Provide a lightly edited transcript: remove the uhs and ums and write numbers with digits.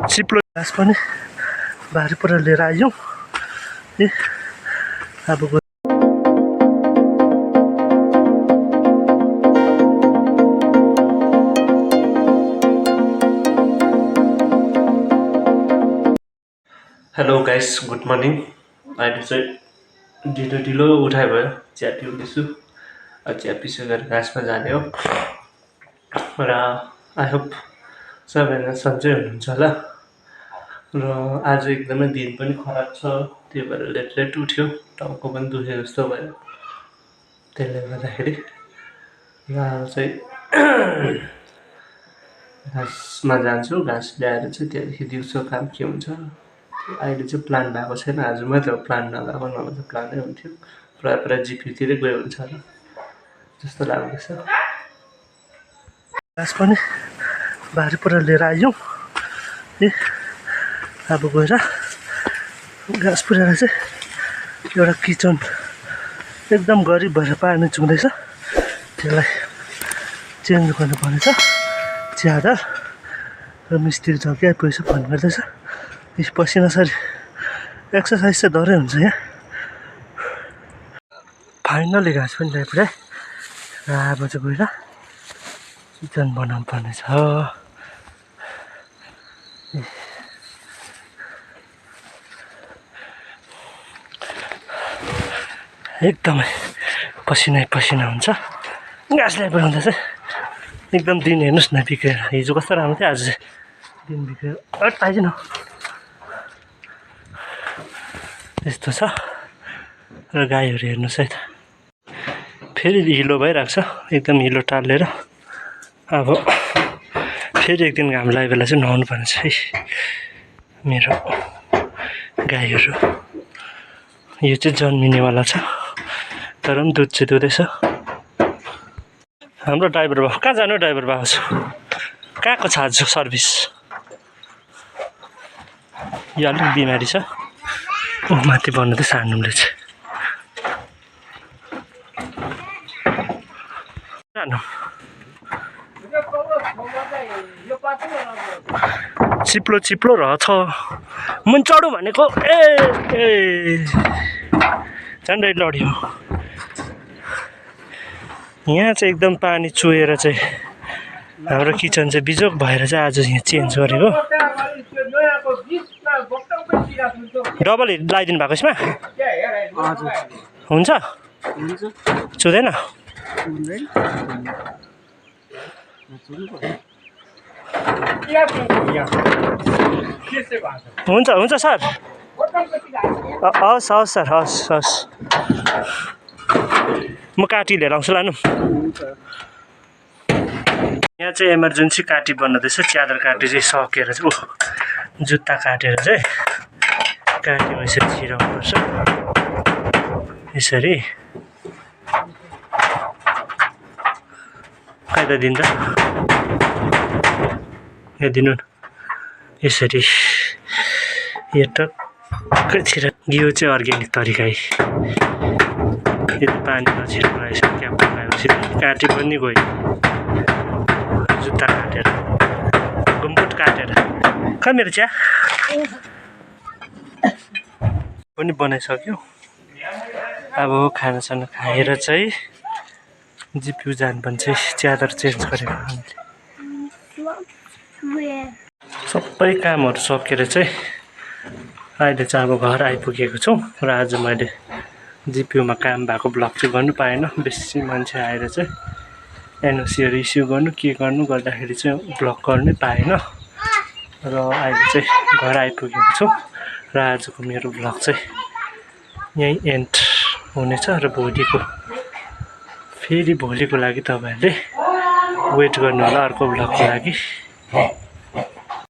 चिप्लो घाँस पनि भारी पुरा लिएर आयौँ ए अब हेलो गाइस गुड मर्निङ अहिले चाहिँ ढिलो उठाइ भयो चिया पिउँदैछु चिया पिसकेर घाँसमा जाने हो र आई होप सबैजना सन्चै हुनुहुन्छ होला र आज एकदमै दिन पनि खराब छ त्यही भएर लेट उठ्यो टाउको पनि दुखे जस्तो भयो त्यसले गर्दाखेरि र चाहिँ घाँसमा जान्छु घाँस ल्याएर चाहिँ त्यहाँदेखि दिउँसो काम के हुन्छ अहिले चाहिँ प्लान भएको छैन आज मात्र प्लान नभएको नभए त प्लानै हुन्थ्यो प्रायः जिपीतिरै गयो हुन्छ होला जस्तो लाग्दैछ घाँस पनि भारी पुरा लिएर आयौँ ए अब गएर घाँस पुऱ्याएर चाहिँ एउटा किचन एकदम गरिब भएर पानी चुँदैछ त्यसलाई चेन्ज गर्नुपर्ने छ च्यादर र मिस्त्री झर्की आइपुगेछ फोन गर्दैछ पसिना सरी एक्सर्साइज चाहिँ डरै हुन्छ यहाँ फाइनली घाँस पनि ल्याइपुऱ्याए र अब चाहिँ गएर किचन बनाउनु पर्ने छ एकदमै पसिना हुन्छ घाँस ल्याइपुऱ्याउँदा चाहिँ एकदम दिन हेर्नुहोस् न बिग्रेर हिजो कस्तो राम्रो थियो आज चाहिँ दिन बिग्रेर पाइज न यस्तो छ र गाईहरू हेर्नुहोस् है त फेरि हिलो भइरहेको छ एकदम हिलो टालेर अब फेरि एक दिन घाम लागेको बेला चाहिँ नुहाउनु पर्ने छ है मेरो गाईहरू यो चाहिँ जन्मिनेवाला छ तर पनि दुध चाहिँ दुँदैछ हाम्रो ड्राइभर बाबु कहाँ जानु ड्राइभर बाबु छ कहाँको छ आज सर्भिस यो अलिक बिमारी छ माथि भन्नु त सार्नुले चाहिँ चिप्लो रहेछ मुन चढु भनेको ए झन्डै लड्यो यहाँ चाहिँ एकदम पानी चुहेर चाहिँ हाम्रो किचन चाहिँ बिजोक भएर चाहिँ आज यहाँ चेन्ज गरेको डबल लगाइदिनु भएको यसमा हुन्छ चुँदैन हुन्छ सर हस् सर हस् म काटी लिएर आउँछु लानु यहाँ चाहिँ इमर्जेन्सी काटी बनाउँदैछ च्यादर काटी चाहिँ सकेर चाहिँ जुत्ता काटेर चाहिँ काटीमा यसरी छिराउनुपर्छ यसरी कायदा दिन्छ यहाँ दिनु न यसरी यो टक्कै छिरा यो चाहिँ अर्ग्यानिक तरिका है यो पानी नछिर्नु यसरी क्या पकाएपछि काटी पनि गयो जुत्ता काटेर गुम्बुट काटेर कहाँ मेरो चिया पनि बनाइसक्यो अब खानासाना खाएर चाहिँ जिप्यू जानुपर्ने चाहिँ च्यादर चेन्ज गरेको हामीले सबै कामहरू सकेर चाहिँ अहिले चाहिँ अब घर आइपुगेको छौँ र आज मैले जिपियूमा काम भएको ब्लग चाहिँ गर्नु पाएन बेसी मान्छे आएर चाहिँ एनओसीहरू इस्यु गर्नु के गर्नु गर्दाखेरि चाहिँ ब्लग गर्नै पाएन र अहिले चाहिँ घर आइपुगेको छु र आजको मेरो ब्लग चाहिँ यहीँ एन्ड हुनेछ र फेरि भोलिको लागि तपाईँहरूले वेट गर्नु होला अर्को ब्लगको लागि